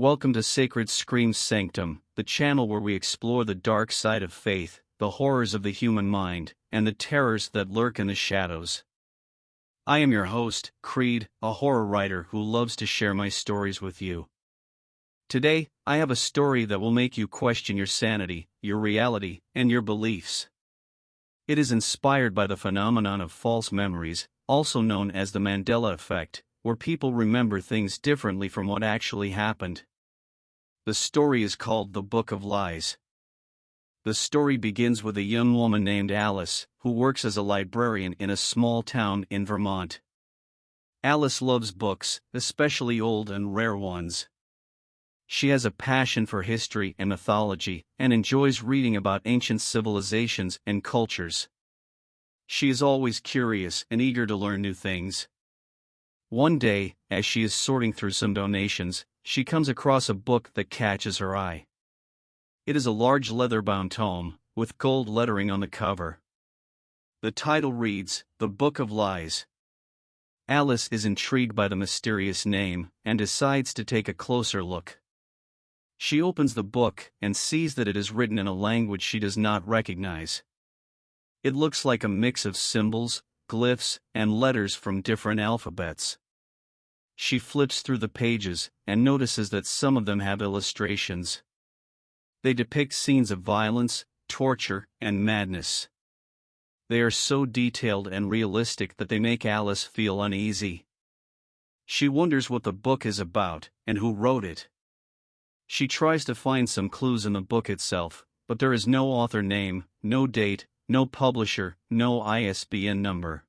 Welcome to Sacred Scream's Sanctum, the channel where we explore the dark side of faith, the horrors of the human mind, and the terrors that lurk in the shadows. I am your host, Creed, a horror writer who loves to share my stories with you. Today, I have a story that will make you question your sanity, your reality, and your beliefs. It is inspired by the phenomenon of false memories, also known as the Mandela effect, where people remember things differently from what actually happened. The story is called The Book of Lies. The story begins with a young woman named Alice, who works as a librarian in a small town in Vermont. Alice loves books, especially old and rare ones. She has a passion for history and mythology, and enjoys reading about ancient civilizations and cultures. She is always curious and eager to learn new things. One day, as she is sorting through some donations, she comes across a book that catches her eye. It is a large leather-bound tome, with gold lettering on the cover. The title reads, The Book of Lies. Alice is intrigued by the mysterious name, and decides to take a closer look. She opens the book and sees that it is written in a language she does not recognize. It looks like a mix of symbols, glyphs, and letters from different alphabets. She flips through the pages and notices that some of them have illustrations. They depict scenes of violence, torture, and madness. They are so detailed and realistic that they make Alice feel uneasy. She wonders what the book is about and who wrote it. She tries to find some clues in the book itself, but there is no author name, no date, no publisher, no ISBN number.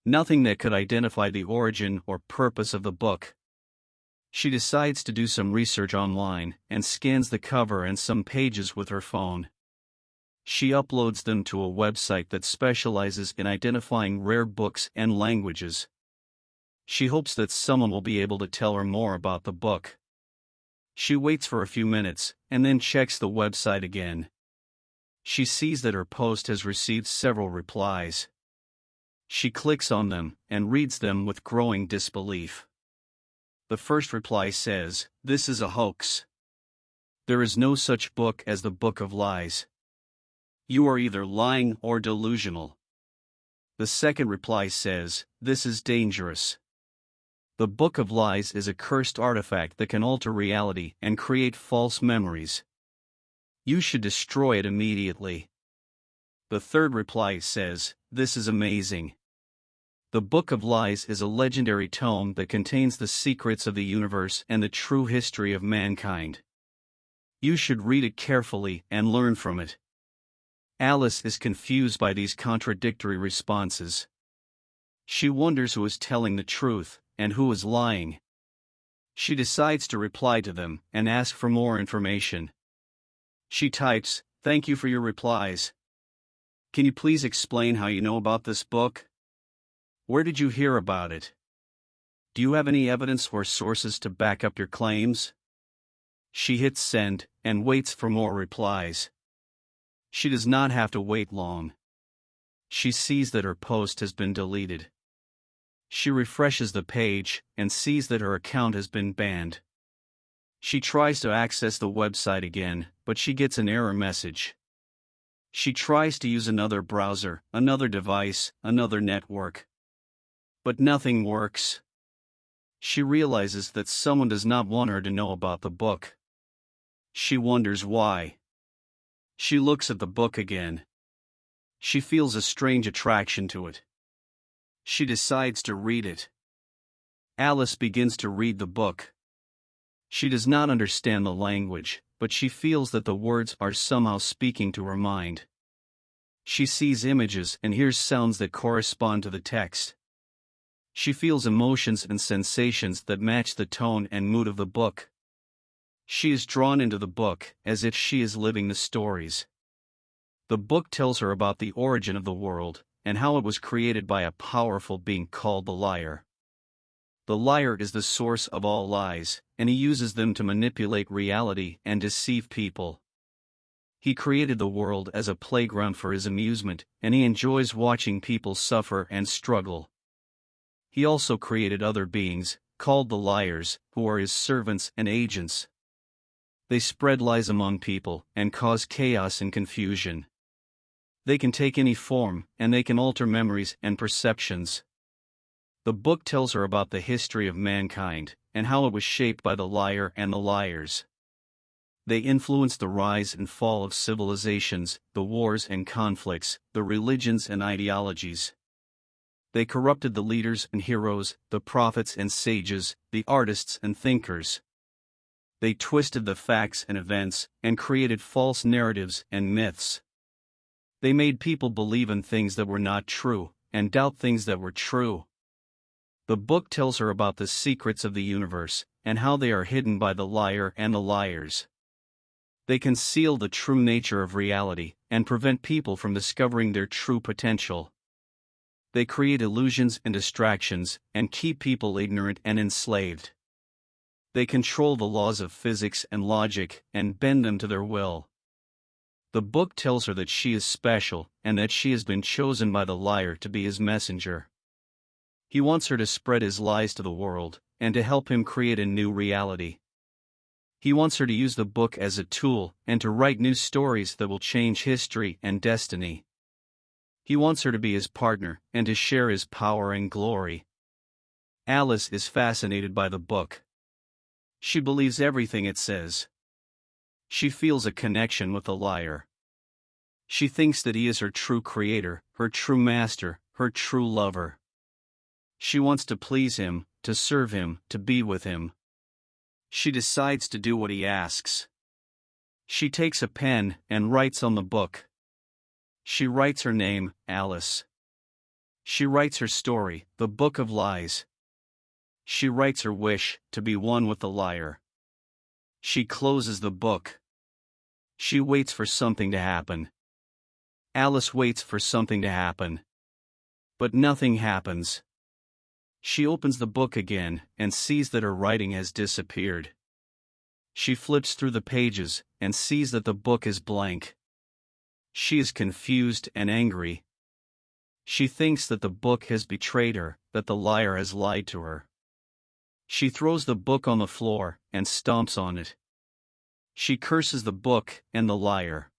Nothing that could identify the origin or purpose of the book. She decides to do some research online and scans the cover and some pages with her phone. She uploads them to a website that specializes in identifying rare books and languages. She hopes that someone will be able to tell her more about the book. She waits for a few minutes and then checks the website again. She sees that her post has received several replies. She clicks on them and reads them with growing disbelief. The first reply says, "This is a hoax. There is no such book as the Book of Lies. You are either lying or delusional." The second reply says, "This is dangerous. The Book of Lies is a cursed artifact that can alter reality and create false memories. You should destroy it immediately." The third reply says, "This is amazing. The Book of Lies is a legendary tome that contains the secrets of the universe and the true history of mankind. You should read it carefully and learn from it." Alice is confused by these contradictory responses. She wonders who is telling the truth and who is lying. She decides to reply to them and ask for more information. She types, "Thank you for your replies. Can you please explain how you know about this book? Where did you hear about it? Do you have any evidence or sources to back up your claims?" She hits send and waits for more replies. She does not have to wait long. She sees that her post has been deleted. She refreshes the page and sees that her account has been banned. She tries to access the website again, but she gets an error message. She tries to use another browser, another device, another network. But nothing works. She realizes that someone does not want her to know about the book. She wonders why. She looks at the book again. She feels a strange attraction to it. She decides to read it. Alice begins to read the book. She does not understand the language, but she feels that the words are somehow speaking to her mind. She sees images and hears sounds that correspond to the text. She feels emotions and sensations that match the tone and mood of the book. She is drawn into the book as if she is living the stories. The book tells her about the origin of the world and how it was created by a powerful being called the liar. The liar is the source of all lies, and he uses them to manipulate reality and deceive people. He created the world as a playground for his amusement, and he enjoys watching people suffer and struggle. He also created other beings, called the liars, who are his servants and agents. They spread lies among people and cause chaos and confusion. They can take any form, and they can alter memories and perceptions. The book tells her about the history of mankind, and how it was shaped by the liar and the liars. They influenced the rise and fall of civilizations, the wars and conflicts, the religions and ideologies. They corrupted the leaders and heroes, the prophets and sages, the artists and thinkers. They twisted the facts and events, and created false narratives and myths. They made people believe in things that were not true, and doubt things that were true. The book tells her about the secrets of the universe, and how they are hidden by the liar and the liars. They conceal the true nature of reality, and prevent people from discovering their true potential. They create illusions and distractions, and keep people ignorant and enslaved. They control the laws of physics and logic, and bend them to their will. The book tells her that she is special, and that she has been chosen by the liar to be his messenger. He wants her to spread his lies to the world, and to help him create a new reality. He wants her to use the book as a tool, and to write new stories that will change history and destiny. He wants her to be his partner, and to share his power and glory. Alice is fascinated by the book. She believes everything it says. She feels a connection with the liar. She thinks that he is her true creator, her true master, her true lover. She wants to please him, to serve him, to be with him. She decides to do what he asks. She takes a pen and writes on the book. She writes her name, Alice. She writes her story, the Book of Lies. She writes her wish, to be one with the liar. She closes the book. She waits for something to happen. Alice waits for something to happen. But nothing happens. She opens the book again, and sees that her writing has disappeared. She flips through the pages, and sees that the book is blank. She is confused and angry. She thinks that the book has betrayed her, that the liar has lied to her. She throws the book on the floor, and stomps on it. She curses the book and the liar.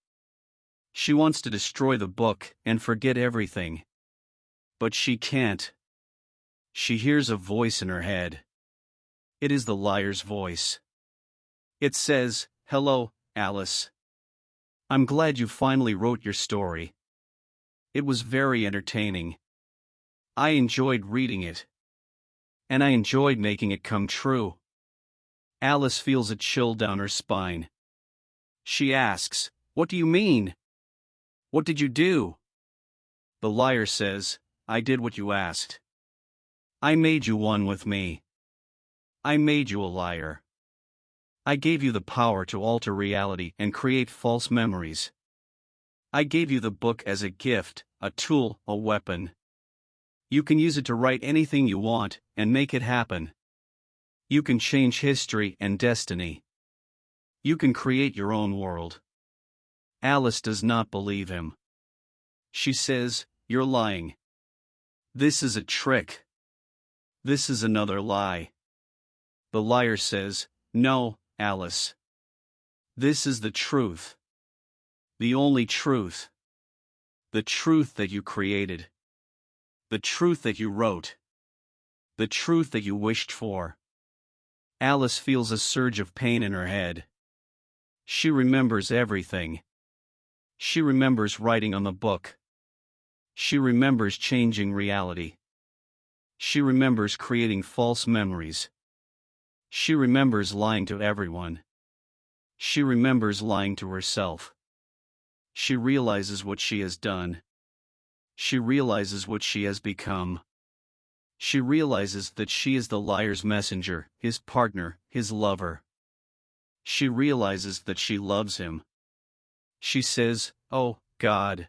She wants to destroy the book, and forget everything. But she can't. She hears a voice in her head. It is the liar's voice. It says, "Hello, Alice. I'm glad you finally wrote your story. It was very entertaining. I enjoyed reading it. And I enjoyed making it come true." Alice feels a chill down her spine. She asks, "What do you mean? What did you do?" The liar says, "I did what you asked. I made you one with me. I made you a liar. I gave you the power to alter reality and create false memories. I gave you the book as a gift, a tool, a weapon. You can use it to write anything you want, and make it happen. You can change history and destiny. You can create your own world." Alice does not believe him. She says, "You're lying. This is a trick. This is another lie." The liar says, "No, Alice. This is the truth. The only truth. The truth that you created. The truth that you wrote. The truth that you wished for." Alice feels a surge of pain in her head. She remembers everything. She remembers writing on the book. She remembers changing reality. She remembers creating false memories. She remembers lying to everyone. She remembers lying to herself. She realizes what she has done. She realizes what she has become. She realizes that she is the liar's messenger, his partner, his lover. She realizes that she loves him. She says, "Oh, God.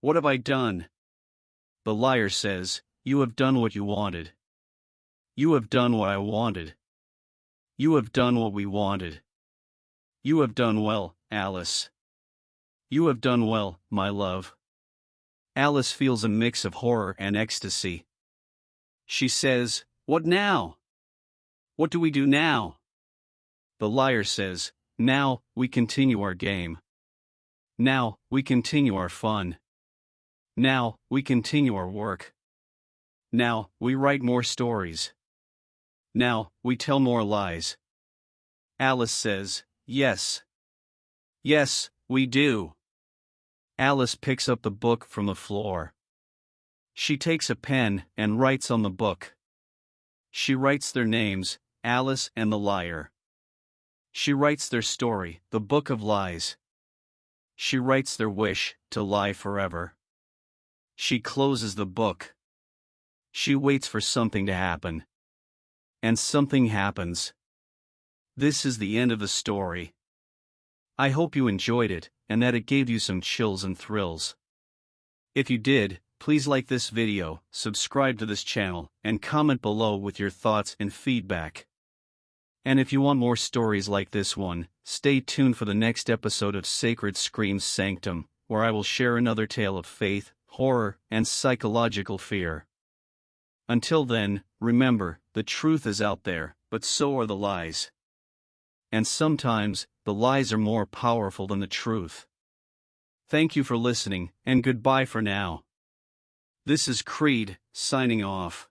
What have I done?" The liar says, "You have done what you wanted. You have done what I wanted. You have done what we wanted. You have done well, Alice. You have done well, my love." Alice feels a mix of horror and ecstasy. She says, "What now? What do we do now? The liar says, now, we continue our game. Now, we continue our fun. Now, we continue our work. Now, we write more stories. Now, we tell more lies. Alice says, yes. Yes, we do. Alice picks up the book from the floor. She takes a pen and writes on the book. She writes their names, Alice and the liar. She writes their story, the book of lies. She writes their wish, to lie forever. She closes the book. She waits for something to happen. And something happens. This is the end of the story. I hope you enjoyed it, and that it gave you some chills and thrills. If you did, please like this video, subscribe to this channel, and comment below with your thoughts and feedback. And if you want more stories like this one, stay tuned for the next episode of Sacred Screams Sanctum, where I will share another tale of faith, horror, and psychological fear. Until then, remember, the truth is out there, but so are the lies. And sometimes, the lies are more powerful than the truth. Thank you for listening, and goodbye for now. This is Creed, signing off.